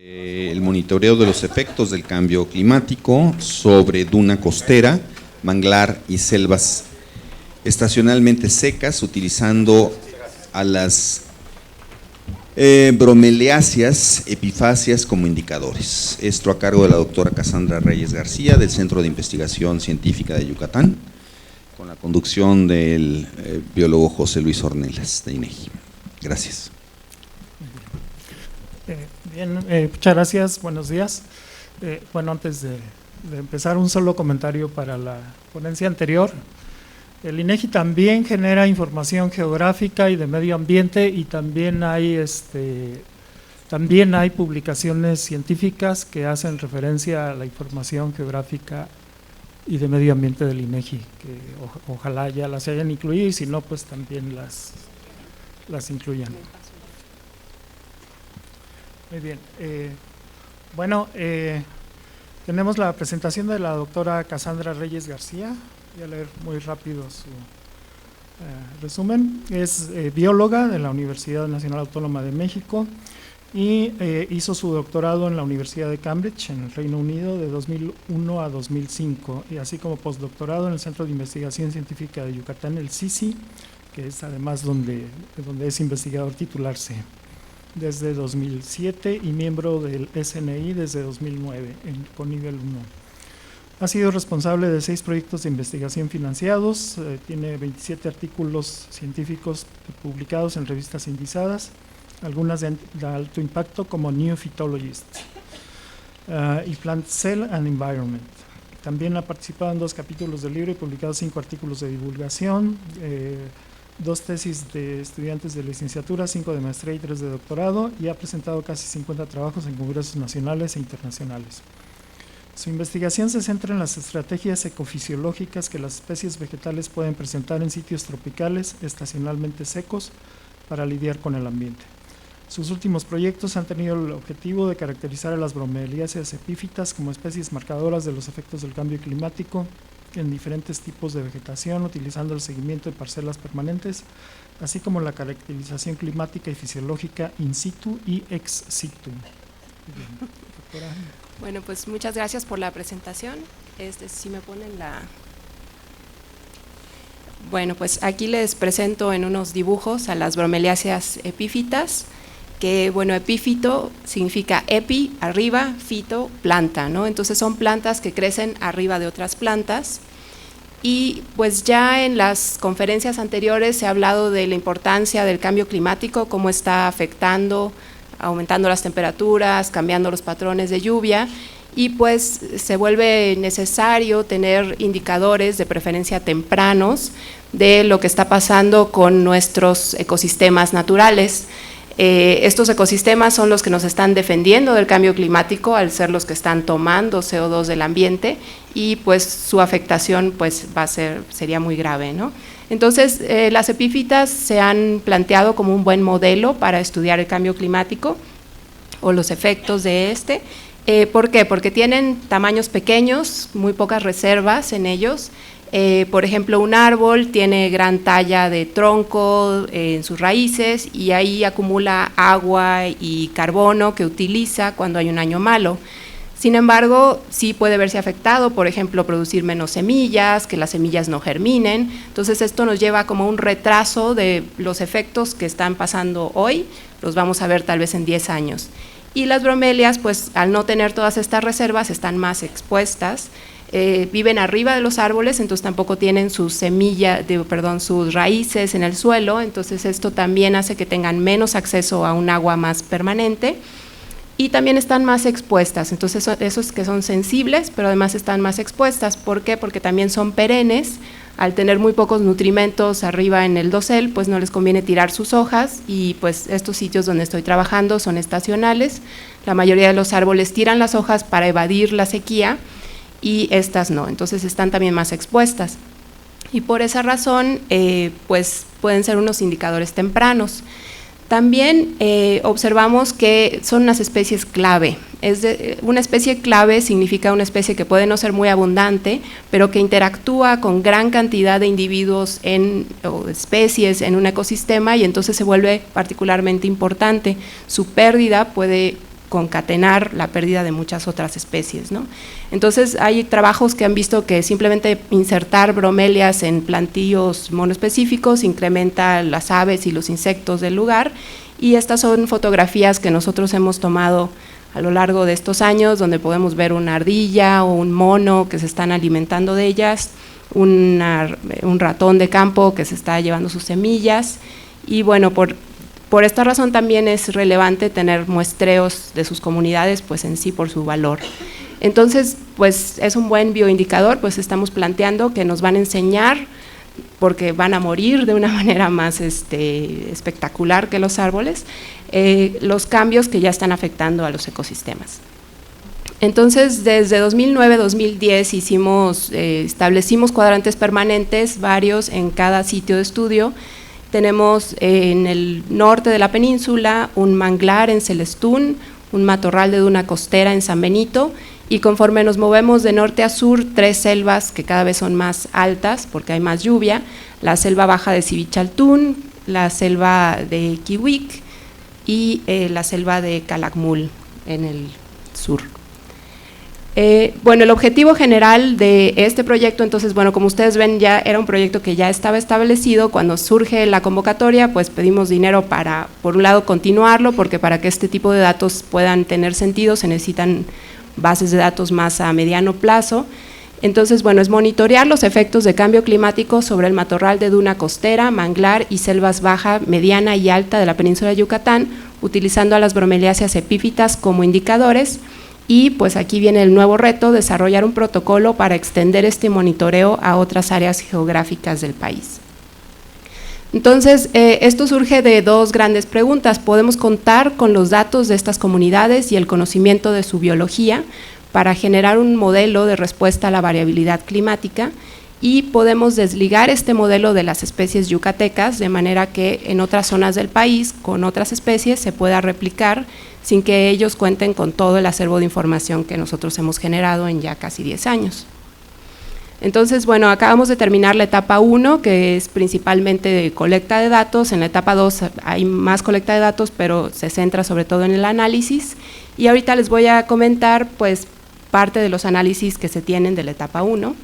El monitoreo de los efectos del cambio climático sobre duna costera, manglar y selvas estacionalmente secas, utilizando a las bromeliáceas epifáceas como indicadores. Esto a cargo de la doctora Cassandra Reyes García, del Centro de Investigación Científica de Yucatán, con la conducción del biólogo José Luis Ornelas, de INEGI. Gracias. Bien, muchas gracias, buenos días. Bueno, antes de empezar, un solo comentario para la ponencia anterior. El INEGI también genera información geográfica y de medio ambiente, y también hay publicaciones científicas que hacen referencia a la información geográfica y de medio ambiente del INEGI, que ojalá ya las hayan incluido, y si no, pues también las incluyan. Muy bien, tenemos la presentación de la doctora Cassandra Reyes García. Voy a leer muy rápido su resumen. Es bióloga de la Universidad Nacional Autónoma de México y hizo su doctorado en la Universidad de Cambridge, en el Reino Unido, de 2001 a 2005, y así como postdoctorado en el Centro de Investigación Científica de Yucatán, el CICI, que es además donde es investigador titularse, desde 2007, y miembro del SNI desde 2009, con nivel 1. Ha sido responsable de 6 proyectos de investigación financiados, tiene 27 artículos científicos publicados en revistas indizadas, algunas de alto impacto como New Phytologist y Plant Cell and Environment. También ha participado en 2 capítulos del libro y publicado 5 artículos de divulgación, 2 tesis de estudiantes de licenciatura, 5 de maestría y 3 de doctorado, y ha presentado casi 50 trabajos en congresos nacionales e internacionales. Su investigación se centra en las estrategias ecofisiológicas que las especies vegetales pueden presentar en sitios tropicales estacionalmente secos para lidiar con el ambiente. Sus últimos proyectos han tenido el objetivo de caracterizar a las bromeliáceas epífitas como especies marcadoras de los efectos del cambio climático en diferentes tipos de vegetación, utilizando el seguimiento de parcelas permanentes, así como la caracterización climática y fisiológica in situ y ex situ. Bien, doctora. Bueno, pues muchas gracias por la presentación. Si me ponen la… Bueno, pues aquí les presento en unos dibujos a las bromeliáceas epífitas, que, bueno, epífito significa epi, arriba, fito, planta, ¿no? Entonces son plantas que crecen arriba de otras plantas, y pues ya en las conferencias anteriores se ha hablado de la importancia del cambio climático, cómo está afectando, aumentando las temperaturas, cambiando los patrones de lluvia, y pues se vuelve necesario tener indicadores de preferencia tempranos de lo que está pasando con nuestros ecosistemas naturales. Estos ecosistemas son los que nos están defendiendo del cambio climático, al ser los que están tomando CO2 del ambiente, y pues su afectación pues sería muy grave, ¿no? Entonces, las epífitas se han planteado como un buen modelo para estudiar el cambio climático o los efectos de este. ¿Por qué? Porque tienen tamaños pequeños, muy pocas reservas en ellos. Por ejemplo, un árbol tiene gran talla de tronco en sus raíces, y ahí acumula agua y carbono que utiliza cuando hay un año malo. Sin embargo, sí puede verse afectado, por ejemplo, producir menos semillas, que las semillas no germinen. Entonces esto nos lleva como un retraso de los efectos que están pasando hoy, los vamos a ver tal vez en 10 años. Y las bromelias, pues al no tener todas estas reservas, están más expuestas, viven arriba de los árboles, entonces tampoco tienen sus raíces en el suelo, entonces esto también hace que tengan menos acceso a un agua más permanente, y también están más expuestas. Entonces esos que son sensibles, pero además están más expuestas. ¿Por qué? Porque también son perennes. Al tener muy pocos nutrimentos arriba en el dosel, pues no les conviene tirar sus hojas, y pues estos sitios donde estoy trabajando son estacionales. La mayoría de los árboles tiran las hojas para evadir la sequía, y estas no, entonces están también más expuestas. Y por esa razón, pues pueden ser unos indicadores tempranos. También observamos que son unas especies clave. Una especie clave significa una especie que puede no ser muy abundante, pero que interactúa con gran cantidad de individuos o especies en un ecosistema, y entonces se vuelve particularmente importante. Su pérdida puede concatenar la pérdida de muchas otras especies, ¿no? Entonces hay trabajos que han visto que simplemente insertar bromelias en plantíos monoespecíficos incrementa las aves y los insectos del lugar, y estas son fotografías que nosotros hemos tomado a lo largo de estos años, donde podemos ver una ardilla o un mono que se están alimentando de ellas, un ratón de campo que se está llevando sus semillas, y bueno, por esta razón también es relevante tener muestreos de sus comunidades, pues en sí por su valor. Entonces, pues es un buen bioindicador, pues estamos planteando que nos van a enseñar, porque van a morir de una manera más espectacular que los árboles, los cambios que ya están afectando a los ecosistemas. Entonces, desde 2009-2010 establecimos cuadrantes permanentes, varios en cada sitio de estudio. Tenemos en el norte de la península un manglar en Celestún, un matorral de duna costera en San Benito, y conforme nos movemos de norte a sur, 3 selvas que cada vez son más altas porque hay más lluvia: la selva baja de Sivichaltún, la selva de Kiwik y la selva de Calakmul en el sur. Bueno, el objetivo general de este proyecto, entonces, bueno, como ustedes ven, ya era un proyecto que ya estaba establecido. Cuando surge la convocatoria, pues pedimos dinero para, por un lado, continuarlo, porque para que este tipo de datos puedan tener sentido se necesitan bases de datos más a mediano plazo. Entonces, bueno, es monitorear los efectos de cambio climático sobre el matorral de duna costera, manglar y selvas baja, mediana y alta de la península de Yucatán, utilizando a las bromeliáceas epífitas como indicadores. Y pues aquí viene el nuevo reto: desarrollar un protocolo para extender este monitoreo a otras áreas geográficas del país. Entonces, esto surge de 2 grandes preguntas. ¿Podemos contar con los datos de estas comunidades y el conocimiento de su biología para generar un modelo de respuesta a la variabilidad climática? Y podemos desligar este modelo de las especies yucatecas de manera que en otras zonas del país, con otras especies, se pueda replicar sin que ellos cuenten con todo el acervo de información que nosotros hemos generado en ya casi 10 años. Entonces, bueno, acabamos de terminar la etapa 1, que es principalmente de colecta de datos. En la etapa 2 hay más colecta de datos, pero se centra sobre todo en el análisis, y ahorita les voy a comentar pues parte de los análisis que se tienen de la etapa 1.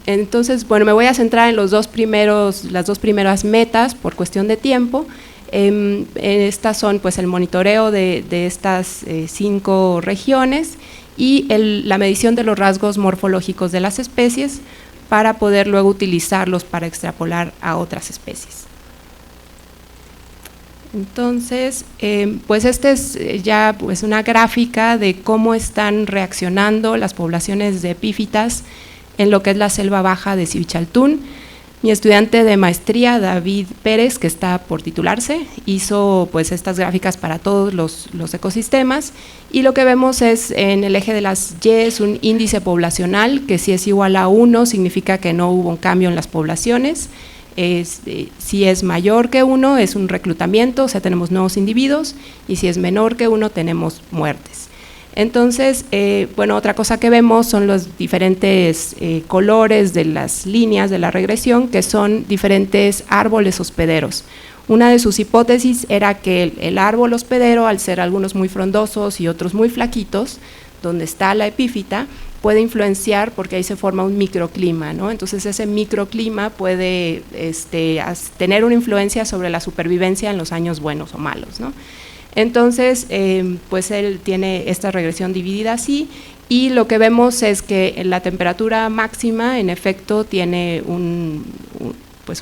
Entonces, bueno, me voy a centrar en las 2 primeras metas por cuestión de tiempo. Estas son pues el monitoreo de estas 5 regiones y la medición de los rasgos morfológicos de las especies para poder luego utilizarlos para extrapolar a otras especies. Entonces, pues esta es ya pues una gráfica de cómo están reaccionando las poblaciones de epífitas en lo que es la selva baja de Sivichaltún. Mi estudiante de maestría, David Pérez, que está por titularse, hizo pues estas gráficas para todos los ecosistemas, y lo que vemos es en el eje de las Y es un índice poblacional que si es igual a 1 significa que no hubo un cambio en las poblaciones. Si es mayor que 1 es un reclutamiento, o sea, tenemos nuevos individuos, y si es menor que 1 tenemos muertes. Entonces, bueno, otra cosa que vemos son los diferentes colores de las líneas de la regresión, que son diferentes árboles hospederos. Una de sus hipótesis era que el árbol hospedero, al ser algunos muy frondosos y otros muy flaquitos, donde está la epífita, puede influenciar porque ahí se forma un microclima, ¿no? Entonces ese microclima puede tener una influencia sobre la supervivencia en los años buenos o malos, ¿no? Entonces, pues él tiene esta regresión dividida así, y lo que vemos es que la temperatura máxima en efecto tiene un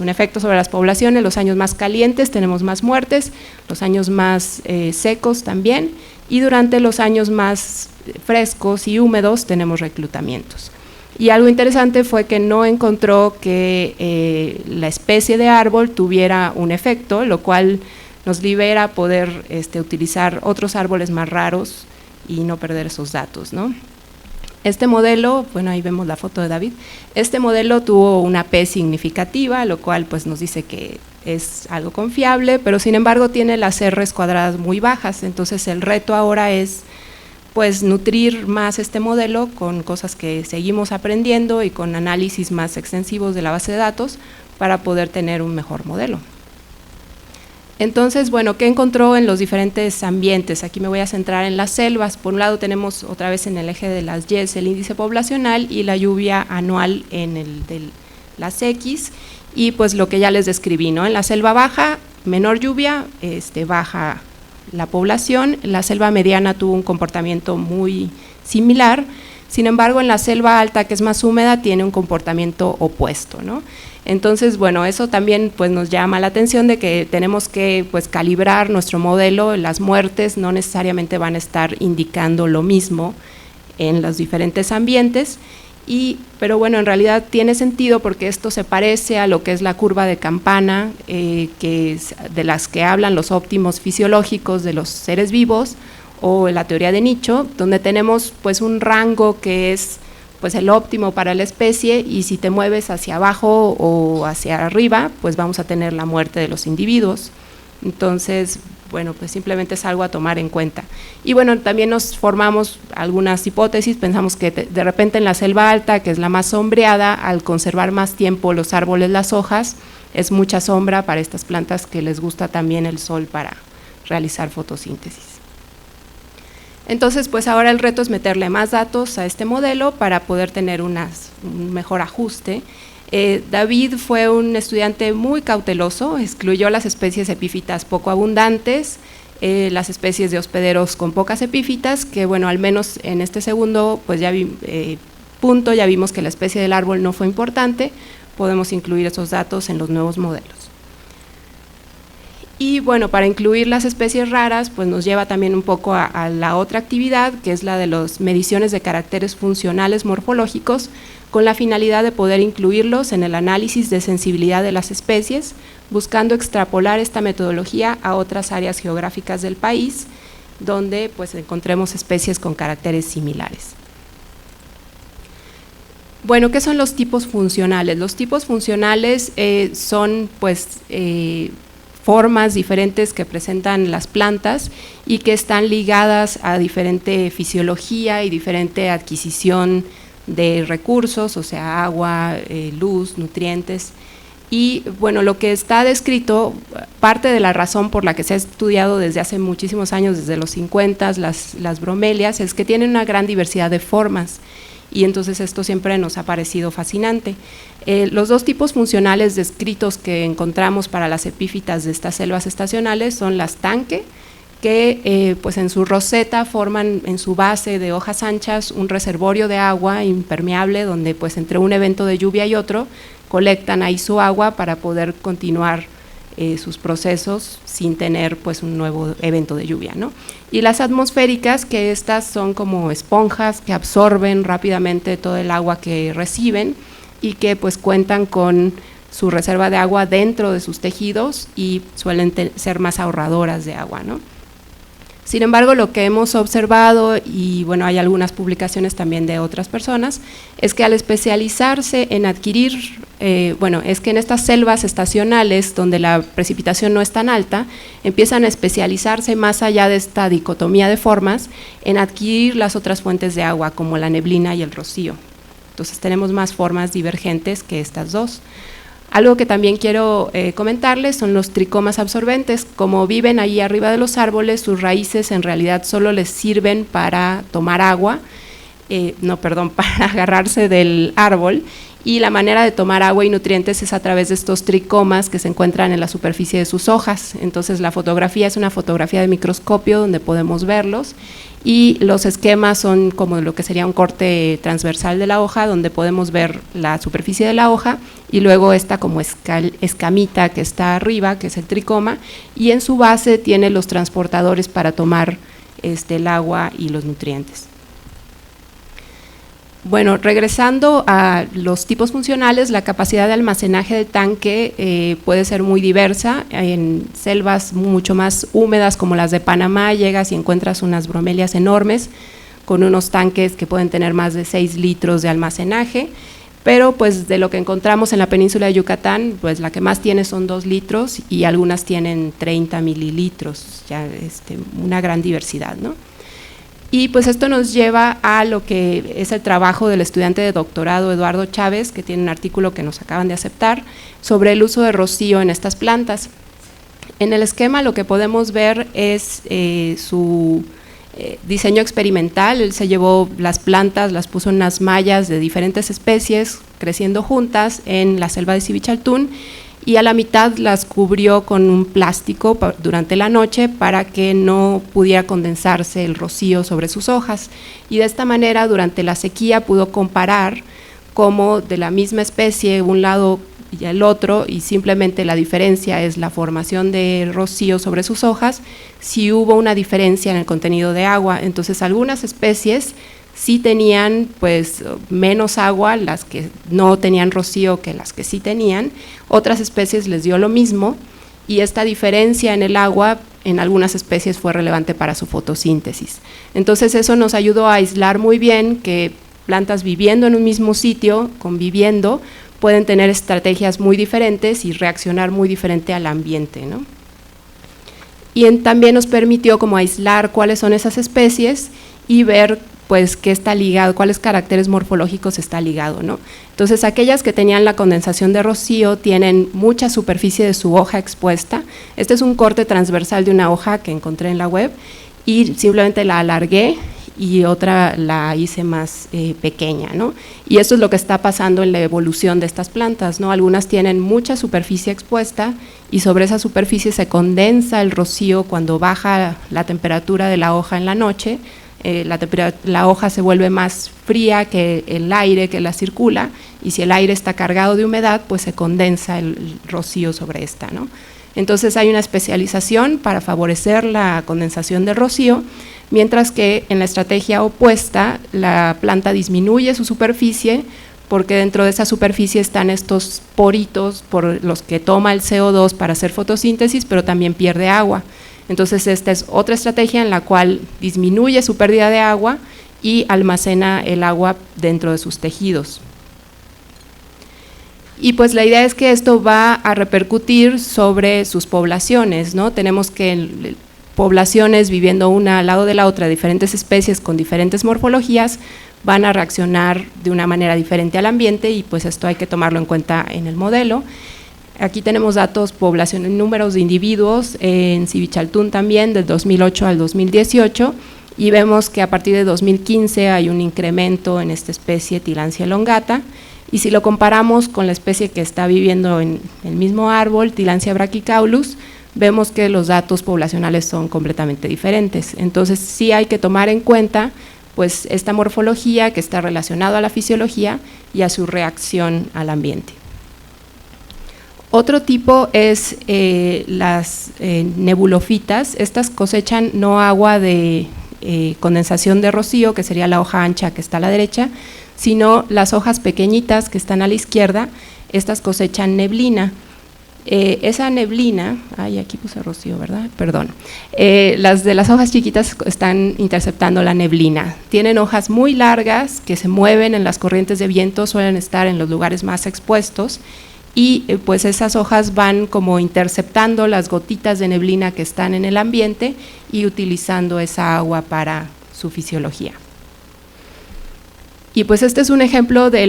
efecto sobre las poblaciones. Los años más calientes tenemos más muertes, los años más secos también, y durante los años más frescos y húmedos tenemos reclutamientos. Y algo interesante fue que no encontró que la especie de árbol tuviera un efecto, lo cual nos libera poder utilizar otros árboles más raros y no perder esos datos, ¿no? Este modelo, bueno, ahí vemos la foto de David, este modelo tuvo una P significativa, lo cual pues nos dice que es algo confiable, pero sin embargo tiene las R's cuadradas muy bajas. Entonces el reto ahora es pues nutrir más este modelo con cosas que seguimos aprendiendo y con análisis más extensivos de la base de datos para poder tener un mejor modelo. Entonces, bueno, ¿qué encontró en los diferentes ambientes? Aquí me voy a centrar en las selvas. Por un lado tenemos otra vez en el eje de las Y el índice poblacional y la lluvia anual en el de las X, y pues lo que ya les describí, ¿no? En la selva baja, menor lluvia, baja la población. La selva mediana tuvo un comportamiento muy similar. Sin embargo, en la selva alta, que es más húmeda, tiene un comportamiento opuesto, ¿no? Entonces, bueno, eso también pues, nos llama la atención de que tenemos que pues, calibrar nuestro modelo. Las muertes no necesariamente van a estar indicando lo mismo en los diferentes ambientes, pero bueno, en realidad tiene sentido porque esto se parece a lo que es la curva de Campana, que es de las que hablan los óptimos fisiológicos de los seres vivos, o la teoría de nicho, donde tenemos pues un rango que es pues el óptimo para la especie, y si te mueves hacia abajo o hacia arriba, pues vamos a tener la muerte de los individuos. Entonces, bueno, pues simplemente es algo a tomar en cuenta. Y bueno, también nos formamos algunas hipótesis. Pensamos que de repente en la selva alta, que es la más sombreada, al conservar más tiempo los árboles, las hojas, es mucha sombra para estas plantas que les gusta también el sol para realizar fotosíntesis. Entonces, pues ahora el reto es meterle más datos a este modelo para poder tener un mejor ajuste. David fue un estudiante muy cauteloso, excluyó las especies epífitas poco abundantes, las especies de hospederos con pocas epífitas, que bueno, al menos en este segundo pues punto ya vimos que la especie del árbol no fue importante. Podemos incluir esos datos en los nuevos modelos. Y bueno, para incluir las especies raras, pues nos lleva también un poco a la otra actividad, que es la de las mediciones de caracteres funcionales morfológicos, con la finalidad de poder incluirlos en el análisis de sensibilidad de las especies, buscando extrapolar esta metodología a otras áreas geográficas del país, donde pues encontremos especies con caracteres similares. Bueno, ¿qué son los tipos funcionales? Los tipos funcionales son pues formas diferentes que presentan las plantas y que están ligadas a diferente fisiología y diferente adquisición de recursos, o sea, agua, luz, nutrientes. Y bueno, lo que está descrito, parte de la razón por la que se ha estudiado desde hace muchísimos años, desde los 50, las bromelias, es que tienen una gran diversidad de formas, y entonces esto siempre nos ha parecido fascinante. Los dos tipos funcionales descritos que encontramos para las epífitas de estas selvas estacionales son las tanque, que pues en su roseta forman en su base de hojas anchas un reservorio de agua impermeable, donde pues entre un evento de lluvia y otro colectan ahí su agua para poder continuar sus procesos sin tener pues un nuevo evento de lluvia, ¿no? Y las atmosféricas, que estas son como esponjas que absorben rápidamente todo el agua que reciben y que pues cuentan con su reserva de agua dentro de sus tejidos y suelen ser más ahorradoras de agua, ¿no? Sin embargo, lo que hemos observado, y bueno, hay algunas publicaciones también de otras personas, es que al especializarse en adquirir, es que en estas selvas estacionales donde la precipitación no es tan alta, empiezan a especializarse más allá de esta dicotomía de formas en adquirir las otras fuentes de agua, como la neblina y el rocío. Entonces tenemos más formas divergentes que estas dos. Algo que también quiero comentarles son los tricomas absorbentes. Como viven ahí arriba de los árboles, sus raíces en realidad solo les sirven para tomar agua, para agarrarse del árbol, y la manera de tomar agua y nutrientes es a través de estos tricomas que se encuentran en la superficie de sus hojas. Entonces la fotografía es una fotografía de microscopio donde podemos verlos, y los esquemas son como lo que sería un corte transversal de la hoja, donde podemos ver la superficie de la hoja y luego esta como escamita que está arriba, que es el tricoma, y en su base tiene los transportadores para tomar el agua y los nutrientes. Bueno, regresando a los tipos funcionales, la capacidad de almacenaje del tanque puede ser muy diversa. En selvas mucho más húmedas como las de Panamá llegas y encuentras unas bromelias enormes con unos tanques que pueden tener más de 6 litros de almacenaje, pero pues de lo que encontramos en la península de Yucatán, pues la que más tiene son 2 litros y algunas tienen 30 mililitros, ya una gran diversidad, ¿no? Y pues esto nos lleva a lo que es el trabajo del estudiante de doctorado Eduardo Chávez, que tiene un artículo que nos acaban de aceptar, sobre el uso de rocío en estas plantas. En el esquema lo que podemos ver es su diseño experimental. Él se llevó las plantas, las puso en unas mallas de diferentes especies creciendo juntas en la selva de Sivichaltún, y a la mitad las cubrió con un plástico durante la noche para que no pudiera condensarse el rocío sobre sus hojas, y de esta manera durante la sequía pudo comparar cómo de la misma especie un lado y el otro, y simplemente la diferencia es la formación de rocío sobre sus hojas, si hubo una diferencia en el contenido de agua. Entonces algunas especies sí tenían pues menos agua, las que no tenían rocío que las que sí tenían, otras especies les dio lo mismo, y esta diferencia en el agua en algunas especies fue relevante para su fotosíntesis. Entonces eso nos ayudó a aislar muy bien que plantas viviendo en un mismo sitio, conviviendo, pueden tener estrategias muy diferentes y reaccionar muy diferente al ambiente, ¿no? Y también nos permitió como aislar cuáles son esas especies y ver pues qué está ligado, cuáles caracteres morfológicos está ligado, ¿no? Entonces aquellas que tenían la condensación de rocío tienen mucha superficie de su hoja expuesta. Este es un corte transversal de una hoja que encontré en la web y simplemente la alargué y otra la hice más pequeña, ¿no? Y esto es lo que está pasando en la evolución de estas plantas, ¿no? Algunas tienen mucha superficie expuesta y sobre esa superficie se condensa el rocío cuando baja la temperatura de la hoja en la noche. La hoja se vuelve más fría que el aire que la circula, y si el aire está cargado de humedad, pues se condensa el rocío sobre esta, ¿no? Entonces hay una especialización para favorecer la condensación del rocío, mientras que en la estrategia opuesta la planta disminuye su superficie porque dentro de esa superficie están estos poritos por los que toma el CO2 para hacer fotosíntesis, pero también pierde agua. Entonces esta es otra estrategia en la cual disminuye su pérdida de agua y almacena el agua dentro de sus tejidos. Y pues la idea es que esto va a repercutir sobre sus poblaciones, ¿no? Tenemos que poblaciones viviendo una al lado de la otra, diferentes especies con diferentes morfologías, van a reaccionar de una manera diferente al ambiente, y pues esto hay que tomarlo en cuenta en el modelo. Aquí tenemos datos, población, números de individuos en Sivichaltún también, del 2008 al 2018, y vemos que a partir de 2015 hay un incremento en esta especie Tillandsia elongata, y si lo comparamos con la especie que está viviendo en el mismo árbol, Tillandsia brachycaulus, vemos que los datos poblacionales son completamente diferentes. Entonces sí hay que tomar en cuenta pues esta morfología que está relacionada a la fisiología y a su reacción al ambiente. Otro tipo es las nebulofitas. Estas cosechan no agua de condensación de rocío, que sería la hoja ancha que está a la derecha, sino las hojas pequeñitas que están a la izquierda. Estas cosechan neblina. Esa neblina, aquí puse rocío, ¿verdad? Perdón. Las de las hojas chiquitas están interceptando la neblina. Tienen hojas muy largas que se mueven en las corrientes de viento, suelen estar en los lugares más expuestos, y pues esas hojas van como interceptando las gotitas de neblina que están en el ambiente y utilizando esa agua para su fisiología. Y pues este es un ejemplo de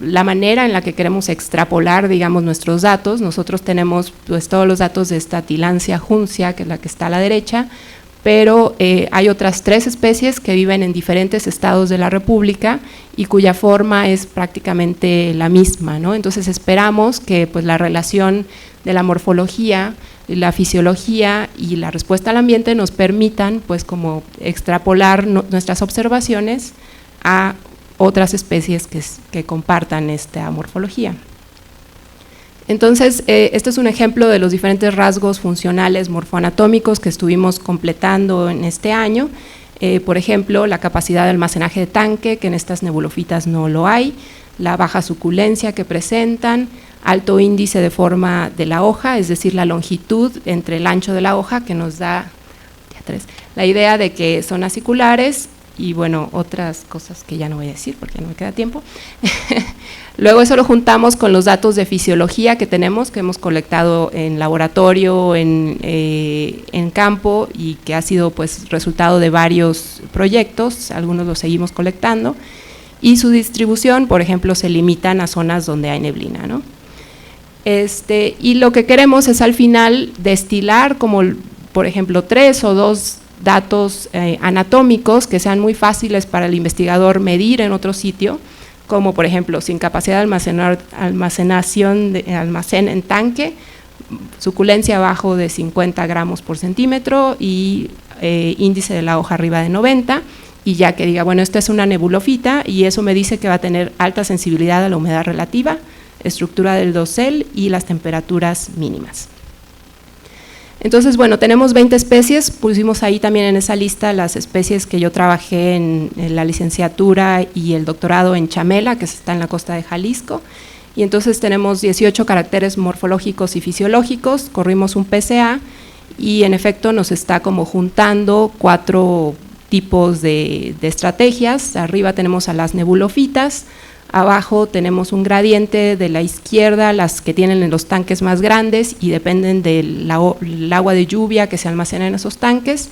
la manera en la que queremos extrapolar, digamos, nuestros datos. Nosotros tenemos pues todos los datos de esta Tillandsia juncia, que es la que está a la derecha, pero hay otras 3 especies que viven en diferentes estados de la República y cuya forma es prácticamente la misma, ¿no? Entonces esperamos que pues la relación de la morfología, la fisiología y la respuesta al ambiente nos permitan pues como extrapolar nuestras observaciones a otras especies que compartan esta morfología. Entonces, este es un ejemplo de los diferentes rasgos funcionales morfoanatómicos que estuvimos completando en este año. Por ejemplo, la capacidad de almacenaje de tanque, que en estas nebulofitas no lo hay, la baja suculencia que presentan, alto índice de forma de la hoja, es decir, la longitud entre el ancho de la hoja, que nos da la idea de que son aciculares, y bueno, otras cosas que ya no voy a decir porque ya no me queda tiempo. Luego eso lo juntamos con los datos de fisiología que tenemos, que hemos colectado en laboratorio, en campo, y que ha sido pues resultado de varios proyectos, algunos los seguimos colectando, y su distribución, por ejemplo, se limitan a zonas donde hay neblina, ¿no? Y lo que queremos es al final destilar como, por ejemplo, 3 o 2 datos anatómicos que sean muy fáciles para el investigador medir en otro sitio, como por ejemplo sin capacidad de almacenación de almacén en tanque, suculencia abajo de 50 gramos por centímetro y índice de la hoja arriba de 90, y ya que diga, bueno, esta es una nebulofita y eso me dice que va a tener alta sensibilidad a la humedad relativa, estructura del dosel y las temperaturas mínimas. Entonces, bueno, tenemos 20 especies, pusimos ahí también en esa lista las especies que yo trabajé en la licenciatura y el doctorado en Chamela, que está en la costa de Jalisco, y entonces tenemos 18 caracteres morfológicos y fisiológicos, corrimos un PCA y en efecto nos está como juntando 4 tipos de estrategias. Arriba tenemos a las nebulofitas, abajo tenemos un gradiente de la izquierda, las que tienen en los tanques más grandes y dependen del agua de lluvia que se almacena en esos tanques.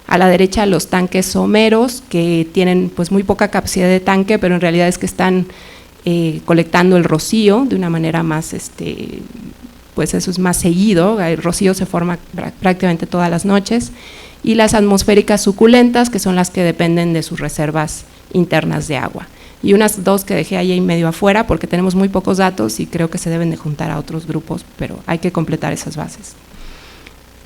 A la derecha los tanques someros, que tienen pues muy poca capacidad de tanque, pero en realidad es que están colectando el rocío de una manera más, pues eso es más seguido, el rocío se forma prácticamente todas las noches. Y las atmosféricas suculentas, que son las que dependen de sus reservas internas de agua. Y unas 2 que dejé ahí medio afuera porque tenemos muy pocos datos y creo que se deben de juntar a otros grupos, pero hay que completar esas bases.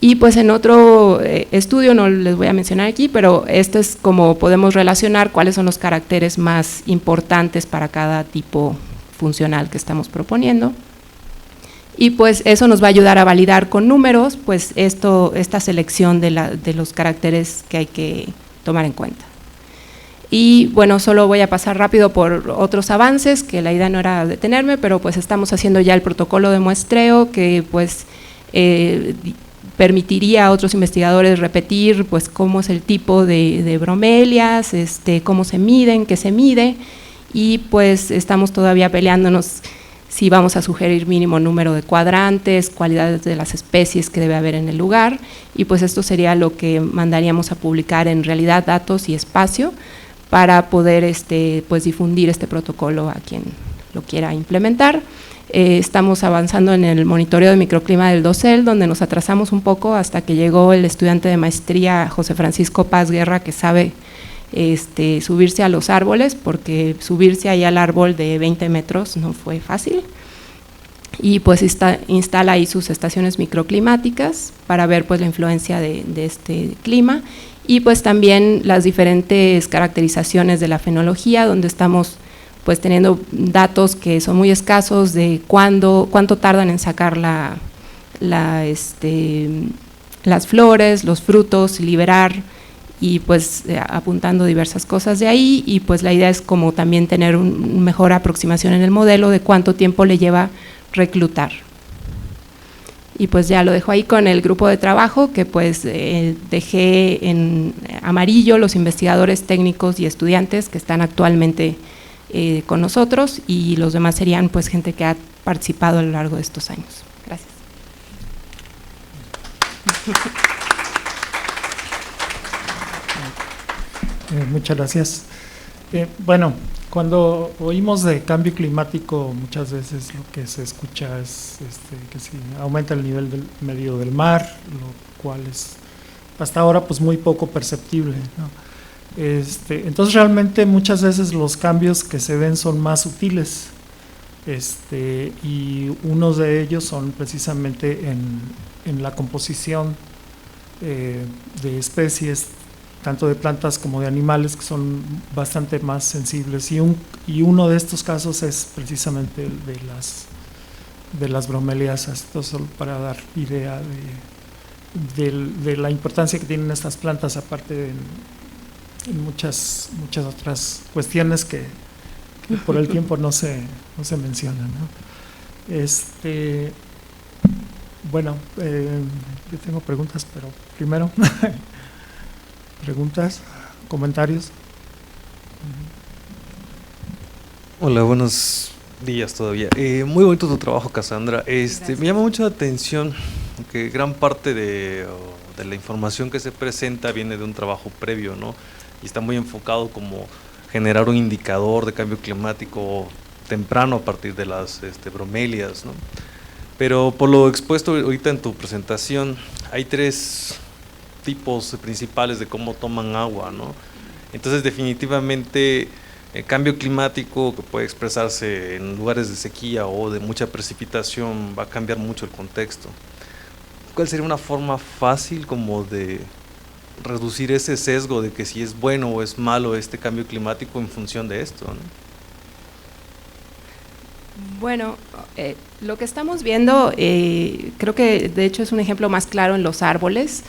Y pues en otro estudio, no les voy a mencionar aquí, pero esto es como podemos relacionar cuáles son los caracteres más importantes para cada tipo funcional que estamos proponiendo. Y pues eso nos va a ayudar a validar con números pues esta selección de los caracteres que hay que tomar en cuenta. Y bueno, solo voy a pasar rápido por otros avances, que la idea no era detenerme, pero pues estamos haciendo ya el protocolo de muestreo que pues permitiría a otros investigadores repetir pues cómo es el tipo de bromelias, cómo se miden, qué se mide, y pues estamos todavía peleándonos si vamos a sugerir mínimo número de cuadrantes, cualidades de las especies que debe haber en el lugar, y pues esto sería lo que mandaríamos a publicar en Realidad, Datos y Espacio para poder pues difundir este protocolo a quien lo quiera implementar. Estamos avanzando en el monitoreo de microclima del dosel, donde nos atrasamos un poco hasta que llegó el estudiante de maestría José Francisco Paz Guerra, que sabe subirse a los árboles, porque subirse ahí al árbol de 20 metros no fue fácil, y pues instala ahí sus estaciones microclimáticas para ver pues la influencia de este clima, y pues también las diferentes caracterizaciones de la fenología, donde estamos pues teniendo datos que son muy escasos de cuánto tardan en sacar las flores, los frutos, liberar, y pues apuntando diversas cosas de ahí, y pues la idea es como también tener una mejor aproximación en el modelo de cuánto tiempo le lleva reclutar. Y pues ya lo dejo ahí con el grupo de trabajo, que pues dejé en amarillo los investigadores técnicos y estudiantes que están actualmente con nosotros, y los demás serían pues gente que ha participado a lo largo de estos años. Gracias. Muchas gracias. Bueno, cuando oímos de cambio climático, muchas veces lo que se escucha es que si aumenta el nivel del medio del mar, lo cual es hasta ahora pues muy poco perceptible, ¿no? Entonces realmente muchas veces los cambios que se ven son más sutiles, y unos de ellos son precisamente en la composición de especies, tanto de plantas como de animales, que son bastante más sensibles, y uno de estos casos es precisamente el de las bromeliasas. Entonces, solo para dar idea de la importancia que tienen estas plantas, aparte en muchas otras cuestiones que por el tiempo no se mencionan, ¿no? Bueno, yo tengo preguntas, pero primero preguntas, comentarios. Hola, buenos días todavía. Muy bonito tu trabajo, Cassandra. Me llama mucho la atención que gran parte de la información que se presenta viene de un trabajo previo, ¿no? Y está muy enfocado como generar un indicador de cambio climático temprano a partir de las bromelias, ¿no? Pero por lo expuesto ahorita en tu presentación, hay 3 tipos principales de cómo toman agua, ¿no? Entonces definitivamente el cambio climático, que puede expresarse en lugares de sequía o de mucha precipitación, va a cambiar mucho el contexto. ¿Cuál sería una forma fácil como de reducir ese sesgo de que si es bueno o es malo este cambio climático en función de esto, ¿no? Bueno, lo que estamos viendo, creo que de hecho es un ejemplo más claro en los árboles.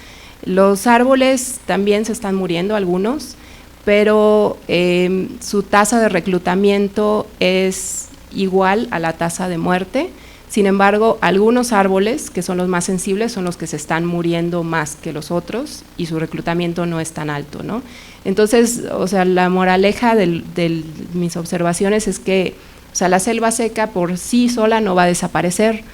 Los árboles también se están muriendo algunos, pero su tasa de reclutamiento es igual a la tasa de muerte. Sin embargo, algunos árboles, que son los más sensibles, son los que se están muriendo más que los otros y su reclutamiento no es tan alto, ¿no? Entonces, o sea, la moraleja de mis observaciones es que, o sea, la selva seca por sí sola no va a desaparecer,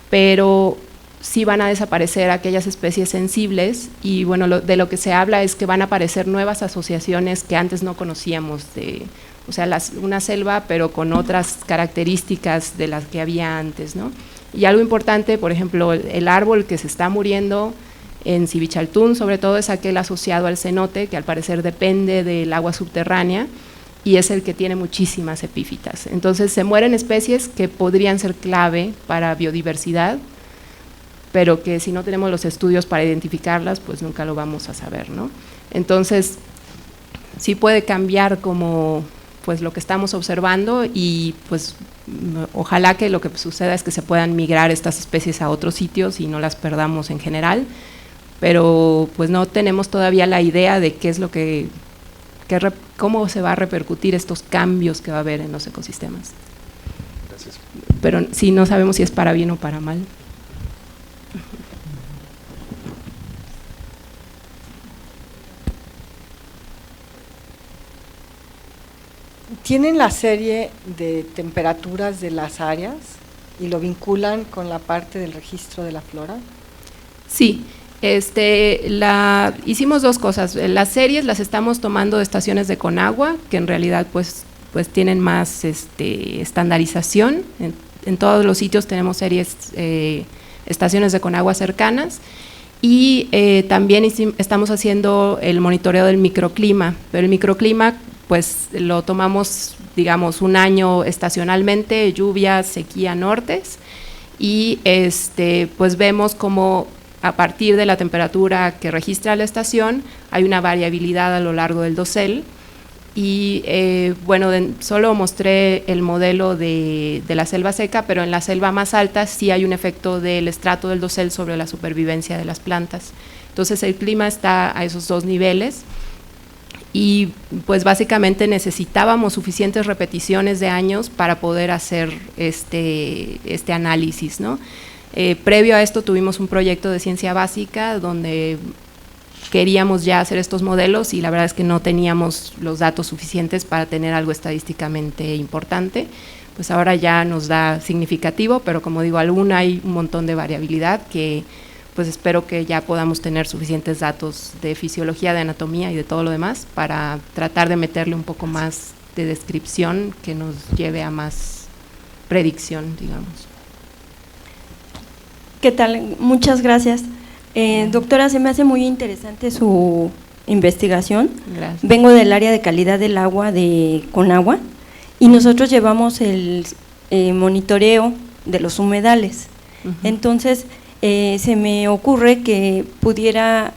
pero sí van a desaparecer aquellas especies sensibles y, bueno, de lo que se habla es que van a aparecer nuevas asociaciones que antes no conocíamos o sea, una selva, pero con otras características de las que había antes, ¿no? Y algo importante, por ejemplo, el árbol que se está muriendo en Sivichaltún, sobre todo, es aquel asociado al cenote, que al parecer depende del agua subterránea, y es el que tiene muchísimas epífitas. Entonces, se mueren especies que podrían ser clave para biodiversidad, pero que si no tenemos los estudios para identificarlas, pues nunca lo vamos a saber, ¿no? Entonces, sí puede cambiar como pues lo que estamos observando y pues ojalá que lo que suceda es que se puedan migrar estas especies a otros sitios y no las perdamos en general, pero pues no tenemos todavía la idea de qué es lo cómo se va a repercutir estos cambios que va a haber en los ecosistemas. Gracias. Pero sí, no sabemos si es para bien o para mal. ¿Tienen la serie de temperaturas de las áreas y lo vinculan con la parte del registro de la flora? Sí, hicimos 2 cosas. Las series las estamos tomando de estaciones de Conagua, que en realidad pues tienen más estandarización. En todos los sitios tenemos estaciones de Conagua cercanas. Y también estamos haciendo el monitoreo del microclima, pero el microclima pues lo tomamos, digamos, un año estacionalmente, lluvias, sequía, nortes, y pues vemos cómo a partir de la temperatura que registra la estación hay una variabilidad a lo largo del dosel. Y bueno, solo mostré el modelo de la selva seca, pero en la selva más alta sí hay un efecto del estrato del dosel sobre la supervivencia de las plantas. Entonces el clima está a esos 2 niveles y pues básicamente necesitábamos suficientes repeticiones de años para poder hacer este análisis, ¿no? Previo a esto tuvimos un proyecto de ciencia básica donde queríamos ya hacer estos modelos y la verdad es que no teníamos los datos suficientes para tener algo estadísticamente importante. Pues ahora ya nos da significativo, pero como digo, aún hay un montón de variabilidad que pues espero que ya podamos tener suficientes datos de fisiología, de anatomía y de todo lo demás para tratar de meterle un poco más de descripción que nos lleve a más predicción, digamos. ¿Qué tal? Muchas gracias. Doctora, se me hace muy interesante su investigación. Gracias. Vengo del área de calidad del agua de Conagua y nosotros llevamos el monitoreo de los humedales. Entonces, se me ocurre que pudiera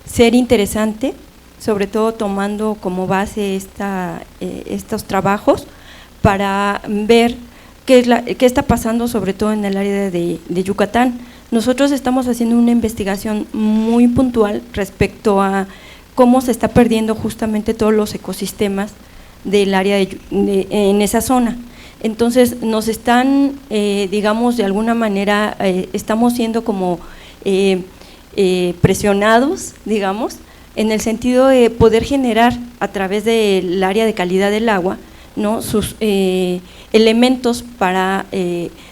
ser interesante, sobre todo tomando como base estos trabajos, para ver qué está pasando sobre todo en el área de Yucatán. Nosotros estamos haciendo una investigación muy puntual respecto a cómo se está perdiendo justamente todos los ecosistemas del área en esa zona. Entonces nos están, digamos, de alguna manera, estamos siendo como presionados, digamos, en el sentido de poder generar a través del área de calidad del agua, ¿no?, sus elementos para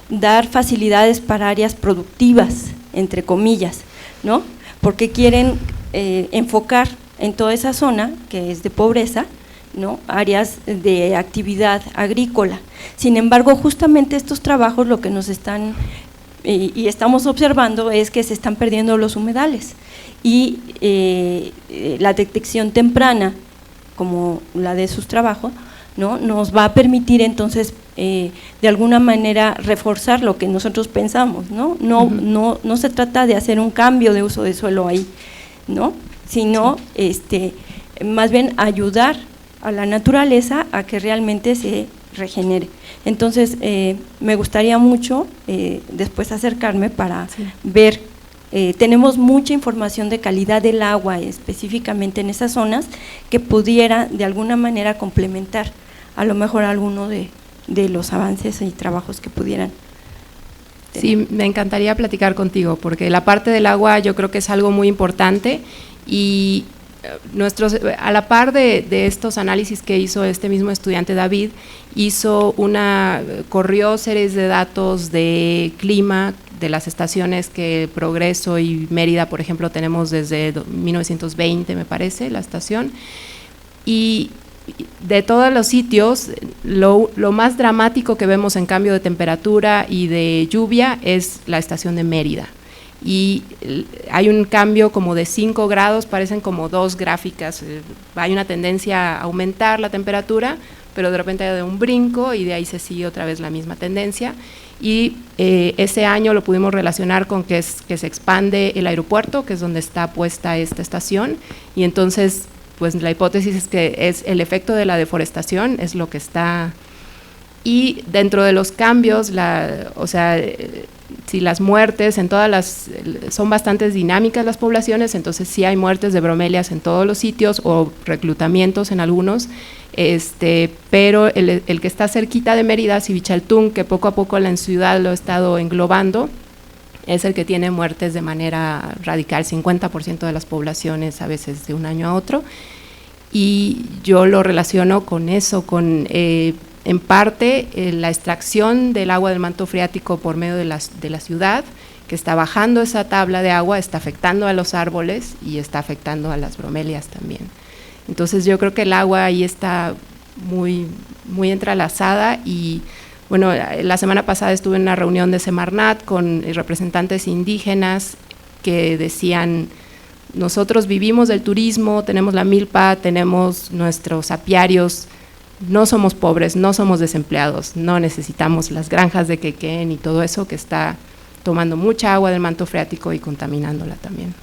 dar facilidades para áreas productivas, entre comillas, ¿no?, porque quieren enfocar en toda esa zona que es de pobreza, ¿no?, áreas de actividad agrícola. Sin embargo, justamente estos trabajos lo que nos están y estamos observando es que se están perdiendo los humedales y la detección temprana, como la de sus trabajos, ¿no?, nos va a permitir entonces de alguna manera reforzar lo que nosotros pensamos, ¿no? No se trata de hacer un cambio de uso de suelo ahí, ¿no?, sino más bien ayudar a la naturaleza a que realmente se regenere. Entonces, me gustaría mucho después acercarme para ver, tenemos mucha información de calidad del agua específicamente en esas zonas que pudiera de alguna manera complementar a lo mejor alguno de los avances y trabajos que pudieran tener. Sí, me encantaría platicar contigo porque la parte del agua yo creo que es algo muy importante y a la par de estos análisis que hizo este mismo estudiante David, corrió series de datos de clima de las estaciones que Progreso y Mérida, por ejemplo, tenemos desde 1920, me parece, la estación, y de todos los sitios, lo más dramático que vemos en cambio de temperatura y de lluvia es la estación de Mérida. Y hay un cambio como de 5 grados, parecen como 2 gráficas, hay una tendencia a aumentar la temperatura, pero de repente hay un brinco y de ahí se sigue otra vez la misma tendencia. Y ese año lo pudimos relacionar con que se expande el aeropuerto, que es donde está puesta esta estación, y entonces pues la hipótesis es que es el efecto de la deforestación, es lo que está. Y dentro de los cambios, si las muertes son bastante dinámicas las poblaciones, entonces sí hay muertes de bromelias en todos los sitios o reclutamientos en algunos, pero el que está cerquita de Mérida, Sivichaltún, que poco a poco la ciudad lo ha estado englobando, es el que tiene muertes de manera radical, 50% de las poblaciones a veces de un año a otro, y yo lo relaciono con eso, con en parte la extracción del agua del manto freático por medio de la ciudad, que está bajando esa tabla de agua, está afectando a los árboles y está afectando a las bromelias también. Entonces yo creo que el agua ahí está muy, muy entrelazada y bueno, la semana pasada estuve en una reunión de Semarnat con representantes indígenas que decían, nosotros vivimos del turismo, tenemos la milpa, tenemos nuestros apiarios, no somos pobres, no somos desempleados, no necesitamos las granjas de Quequén y todo eso que está tomando mucha agua del manto freático y contaminándola también.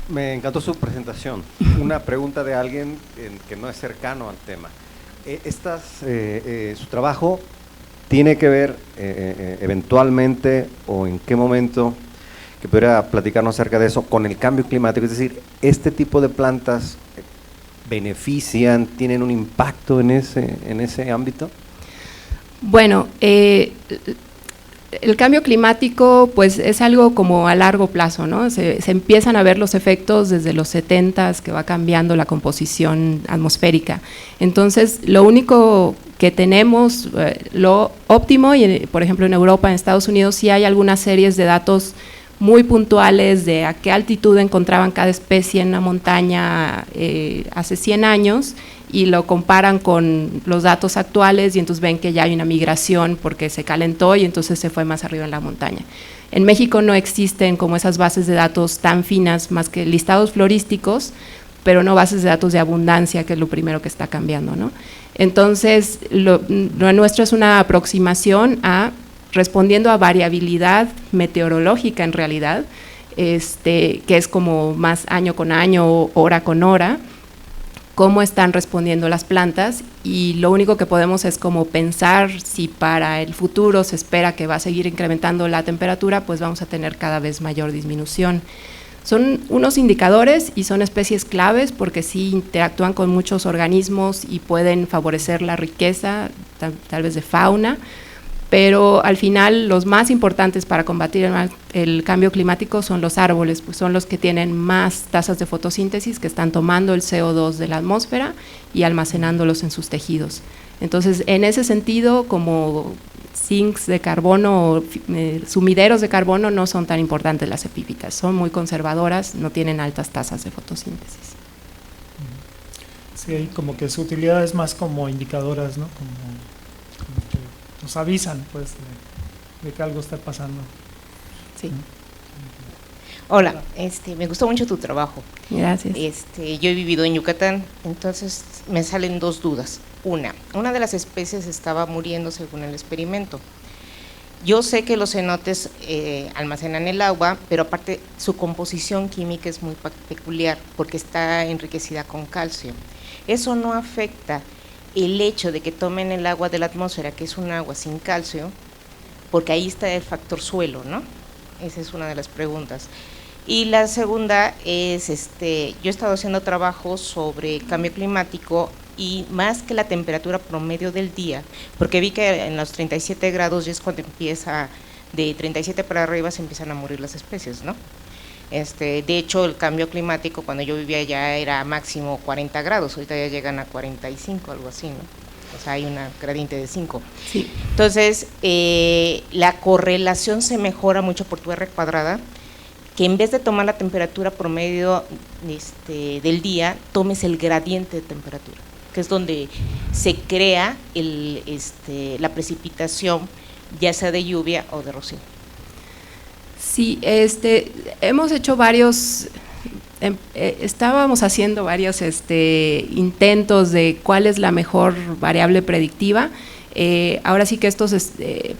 Me encantó su presentación. Una pregunta de alguien que no es cercano al tema. Su trabajo tiene que ver eventualmente o en qué momento, que pudiera platicarnos acerca de eso, con el cambio climático, es decir, este tipo de plantas benefician, tienen un impacto en ese ámbito. Bueno, el cambio climático pues es algo como a largo plazo, ¿no? Se empiezan a ver los efectos desde los 70s, que va cambiando la composición atmosférica. Entonces, lo único que tenemos, lo óptimo, y por ejemplo en Europa, en Estados Unidos, sí hay algunas series de datos muy puntuales de a qué altitud encontraban cada especie en una montaña hace 100 años, y lo comparan con los datos actuales y entonces ven que ya hay una migración porque se calentó y entonces se fue más arriba en la montaña. En México no existen como esas bases de datos tan finas, más que listados florísticos, pero no bases de datos de abundancia, que es lo primero que está cambiando, ¿no? Entonces, lo nuestro es una aproximación a respondiendo a variabilidad meteorológica en realidad, que es como más año con año o hora con hora, cómo están respondiendo las plantas, y lo único que podemos es como pensar si para el futuro se espera que va a seguir incrementando la temperatura, pues vamos a tener cada vez mayor disminución. Son unos indicadores y son especies claves porque sí interactúan con muchos organismos y pueden favorecer la riqueza, tal vez de fauna, pero al final los más importantes para combatir el cambio climático son los árboles, pues son los que tienen más tasas de fotosíntesis, que están tomando el CO2 de la atmósfera y almacenándolos en sus tejidos. Entonces, en ese sentido, como sinks de carbono o sumideros de carbono, no son tan importantes las epífitas, son muy conservadoras, no tienen altas tasas de fotosíntesis. Sí, como que su utilidad es más como indicadoras, ¿no? Como que nos avisan pues de que algo está pasando. Sí. Hola, me gustó mucho tu trabajo. Gracias. Yo he vivido en Yucatán, entonces me salen dos dudas. Una de las especies estaba muriendo según el experimento. Yo sé que los cenotes almacenan el agua, pero aparte su composición química es muy peculiar porque está enriquecida con calcio. Eso no afecta el hecho de que tomen el agua de la atmósfera, que es un agua sin calcio, porque ahí está el factor suelo, ¿no? Esa es una de las preguntas. Y la segunda es, yo he estado haciendo trabajos sobre cambio climático y más que la temperatura promedio del día, porque vi que en los 37 grados ya es cuando empieza, de 37 para arriba se empiezan a morir las especies, ¿no? De hecho, el cambio climático cuando yo vivía allá era máximo 40 grados, ahorita ya llegan a 45, algo así, ¿no? O sea, hay una gradiente de 5. Sí. Entonces, la correlación se mejora mucho por tu R cuadrada, que en vez de tomar la temperatura promedio del día, tomes el gradiente de temperatura, que es donde se crea la precipitación, ya sea de lluvia o de rocío. Sí, hemos hecho varios, estábamos haciendo varios intentos de cuál es la mejor variable predictiva. Ahora sí que estos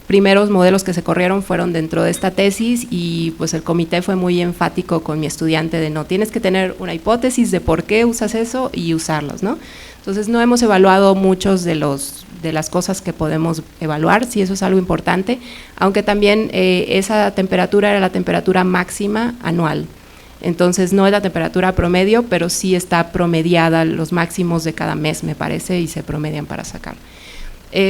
primeros modelos que se corrieron fueron dentro de esta tesis y pues el comité fue muy enfático con mi estudiante de no, tienes que tener una hipótesis de por qué usas eso y usarlos, ¿no? Entonces no hemos evaluado muchos de las cosas que podemos evaluar, sí, eso es algo importante, aunque también esa temperatura era la temperatura máxima anual. Entonces no es la temperatura promedio, pero sí está promediada los máximos de cada mes, me parece, y se promedian para sacar.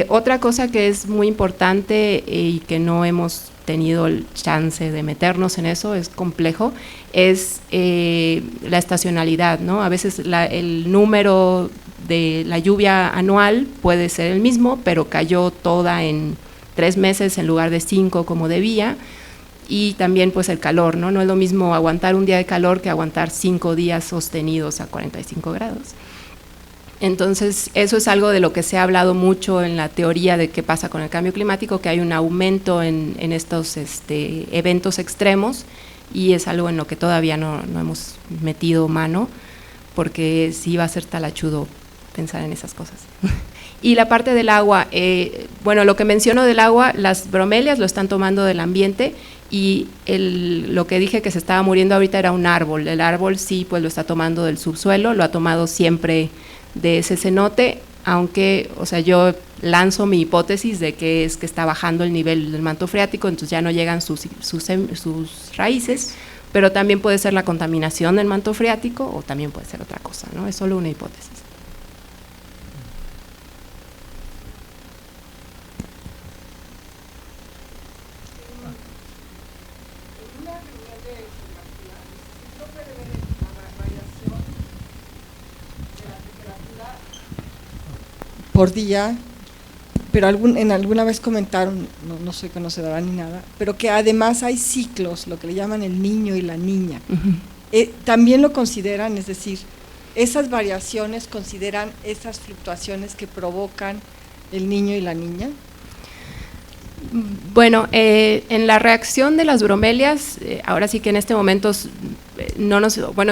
Otra cosa que es muy importante y que no hemos tenido el chance de meternos en eso, es complejo, es la estacionalidad, ¿no? A veces el número de la lluvia anual puede ser el mismo, pero cayó toda en 3 meses en lugar de 5 como debía, y también pues el calor, ¿no? No es lo mismo aguantar un día de calor que aguantar 5 días sostenidos a 45 grados. Entonces, eso es algo de lo que se ha hablado mucho en la teoría de qué pasa con el cambio climático, que hay un aumento en estos eventos extremos, y es algo en lo que todavía no hemos metido mano, porque sí va a ser talachudo pensar en esas cosas. Y la parte del agua, bueno, lo que menciono del agua, las bromelias lo están tomando del ambiente, y lo que dije que se estaba muriendo ahorita era un árbol. El árbol sí, pues lo está tomando del subsuelo, lo ha tomado siempre de ese cenote, aunque, o sea, yo lanzo mi hipótesis de que es que está bajando el nivel del manto freático, entonces ya no llegan sus raíces, pero también puede ser la contaminación del manto freático o también puede ser otra cosa, ¿no? Es solo una hipótesis. Por día, pero alguna vez comentaron, no soy conocedora ni nada, pero que además hay ciclos, lo que le llaman el niño y la niña. También lo consideran, es decir, esas variaciones consideran esas fluctuaciones que provocan el niño y la niña. Bueno, en la reacción de las bromelias, ahora sí que en este momento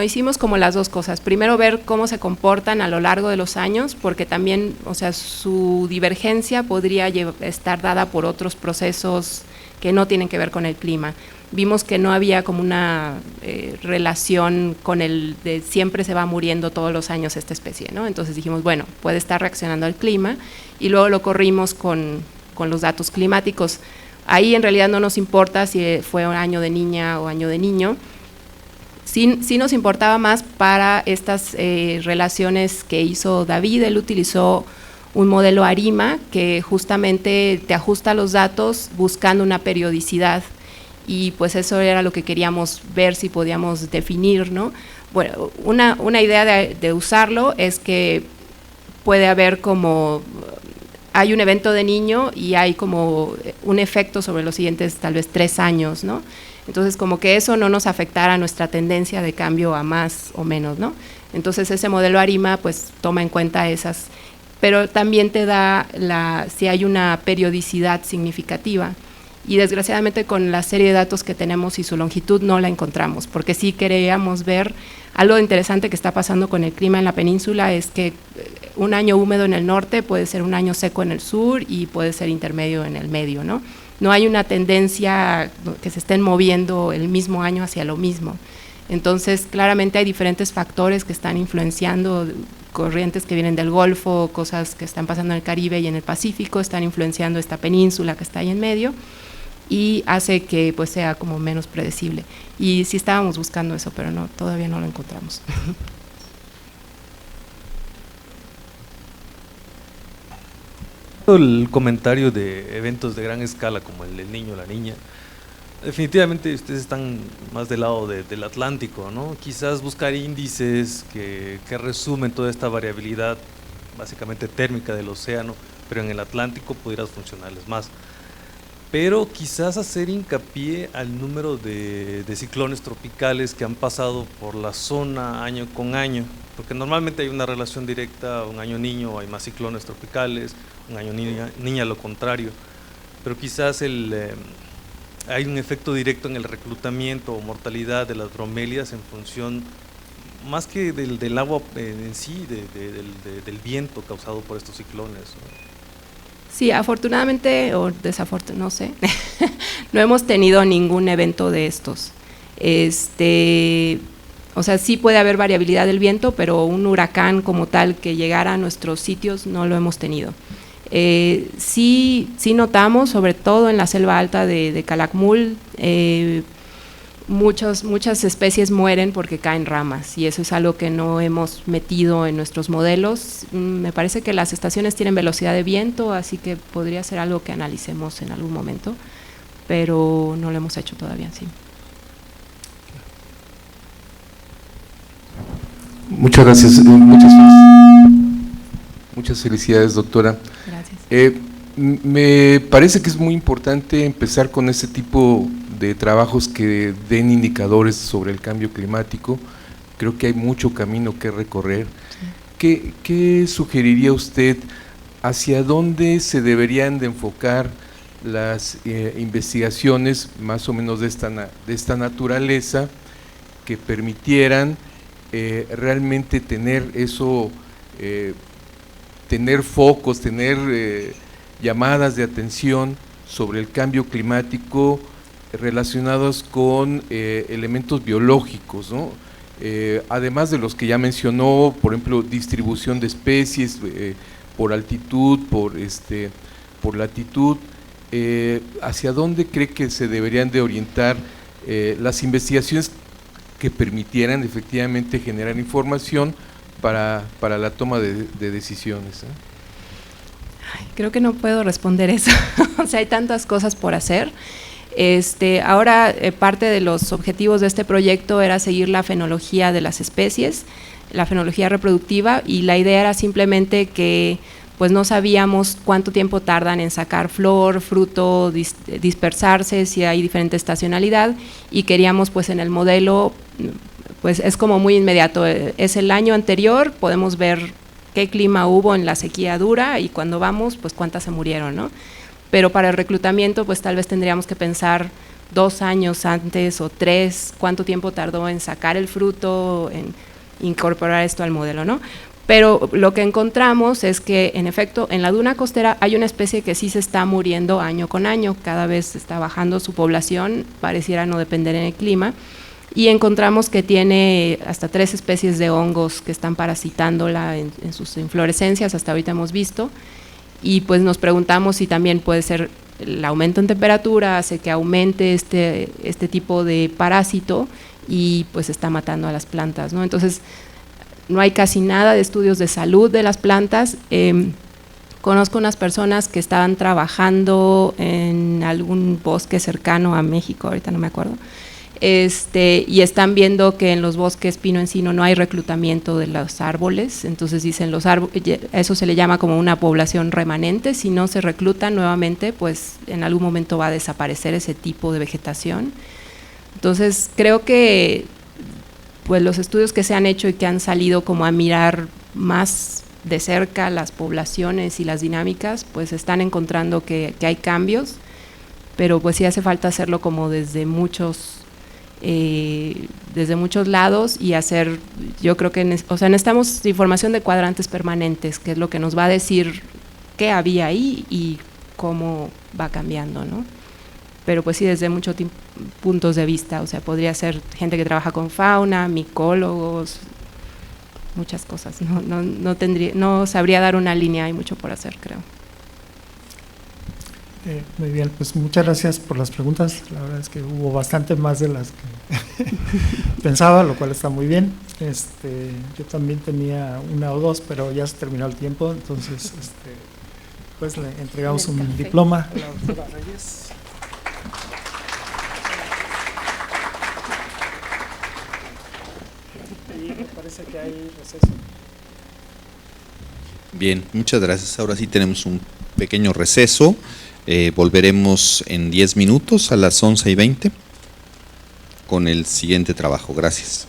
hicimos como las dos cosas. Primero ver cómo se comportan a lo largo de los años, porque también, o sea, su divergencia podría estar dada por otros procesos que no tienen que ver con el clima. Vimos que no había como una relación con de siempre se va muriendo todos los años esta especie, ¿no? Entonces dijimos, bueno, puede estar reaccionando al clima, y luego lo corrimos con los datos climáticos. Ahí en realidad no nos importa si fue un año de niña o año de niño. Sí nos importaba más para estas relaciones que hizo David. Él utilizó un modelo ARIMA que justamente te ajusta los datos buscando una periodicidad, y pues eso era lo que queríamos ver si podíamos definir, ¿no? Bueno, una idea de usarlo es que puede haber como hay un evento de niño y hay como un efecto sobre los siguientes tal vez 3 años, ¿no? Entonces como que eso no nos afectara nuestra tendencia de cambio a más o menos, ¿no? Entonces ese modelo ARIMA pues toma en cuenta esas, pero también te da si hay una periodicidad significativa. Y desgraciadamente con la serie de datos que tenemos y su longitud no la encontramos, porque sí queríamos ver algo interesante que está pasando con el clima en la península, es que un año húmedo en el norte puede ser un año seco en el sur y puede ser intermedio en el medio, ¿no? No hay una tendencia que se estén moviendo el mismo año hacia lo mismo. Entonces, claramente hay diferentes factores que están influenciando, corrientes que vienen del Golfo, cosas que están pasando en el Caribe y en el Pacífico, están influenciando esta península que está ahí en medio, y hace que pues sea como menos predecible. Y sí estábamos buscando eso, pero no, todavía no lo encontramos. El comentario de eventos de gran escala como el del niño o la niña, definitivamente ustedes están más del lado del Atlántico, ¿no? Quizás buscar índices que resumen toda esta variabilidad básicamente térmica del océano, pero en el Atlántico pudieras funcionarles más. Pero quizás hacer hincapié al número de ciclones tropicales que han pasado por la zona año con año, porque normalmente hay una relación directa, un año niño hay más ciclones tropicales, un año niña lo contrario, pero quizás hay un efecto directo en el reclutamiento o mortalidad de las bromelias en función, más que del agua en sí, del viento causado por estos ciclones, ¿no? Sí, afortunadamente o desafortunadamente, no sé, no hemos tenido ningún evento de estos. O sea, sí puede haber variabilidad del viento, pero un huracán como tal que llegara a nuestros sitios no lo hemos tenido. Sí notamos, sobre todo en la selva alta de Calakmul, muchas especies mueren porque caen ramas, y eso es algo que no hemos metido en nuestros modelos. Me parece que las estaciones tienen velocidad de viento, así que podría ser algo que analicemos en algún momento, pero no lo hemos hecho todavía, sí. Muchas gracias, muchas felicidades, doctora. Gracias. Me parece que es muy importante empezar con este tipo de trabajos que den indicadores sobre el cambio climático. Creo que hay mucho camino que recorrer. Sí. ¿Qué sugeriría usted? ¿Hacia dónde se deberían de enfocar las investigaciones más o menos de esta naturaleza que permitieran realmente tener eso, tener focos, tener llamadas de atención sobre el cambio climático relacionados con elementos biológicos, ¿no? Además de los que ya mencionó, por ejemplo, distribución de especies por altitud, por latitud, ¿hacia dónde cree que se deberían de orientar las investigaciones que permitieran efectivamente generar información para la toma de decisiones? Creo que no puedo responder eso. O sea, hay tantas cosas por hacer. Ahora parte de los objetivos de este proyecto era seguir la fenología de las especies, la fenología reproductiva, y la idea era simplemente que pues no sabíamos cuánto tiempo tardan en sacar flor, fruto, dispersarse, si hay diferente estacionalidad, y queríamos pues en el modelo, pues es como muy inmediato, es el año anterior, podemos ver qué clima hubo en la sequía dura y cuando vamos pues cuántas se murieron, ¿no? Pero para el reclutamiento pues tal vez tendríamos que pensar 2 años antes o 3, cuánto tiempo tardó en sacar el fruto, en incorporar esto al modelo, ¿no? Pero lo que encontramos es que en efecto en la duna costera hay una especie que sí se está muriendo año con año, cada vez está bajando su población, pareciera no depender en el clima, y encontramos que tiene hasta 3 especies de hongos que están parasitándola en sus inflorescencias, hasta ahorita hemos visto. Y pues nos preguntamos si también puede ser el aumento en temperatura, hace que aumente este tipo de parásito y pues está matando a las plantas, ¿no? Entonces no hay casi nada de estudios de salud de las plantas. Conozco unas personas que estaban trabajando en algún bosque cercano a México, ahorita no me acuerdo, y están viendo que en los bosques pino-encino no hay reclutamiento de los árboles, entonces dicen los árboles, eso se le llama como una población remanente, si no se reclutan nuevamente, pues en algún momento va a desaparecer ese tipo de vegetación. Entonces creo que pues los estudios que se han hecho y que han salido como a mirar más de cerca las poblaciones y las dinámicas, pues están encontrando que hay cambios, pero pues sí hace falta hacerlo como desde muchos lados y hacer, yo creo que necesitamos información de cuadrantes permanentes, que es lo que nos va a decir qué había ahí y cómo va cambiando, ¿no? Pero pues sí, desde muchos puntos de vista, o sea, podría ser gente que trabaja con fauna, micólogos, muchas cosas. No sabría dar una línea, hay mucho por hacer, creo. Muy bien, pues muchas gracias por las preguntas. La verdad es que hubo bastante más de las que pensaba, lo cual está muy bien. Yo también tenía una o dos, pero ya se terminó el tiempo, entonces pues le entregamos un diploma a la doctora Reyes. Y me parece que hay receso. Bien, muchas gracias. Ahora sí tenemos un pequeño receso. Volveremos en 10 minutos a las 11:20 con el siguiente trabajo. Gracias.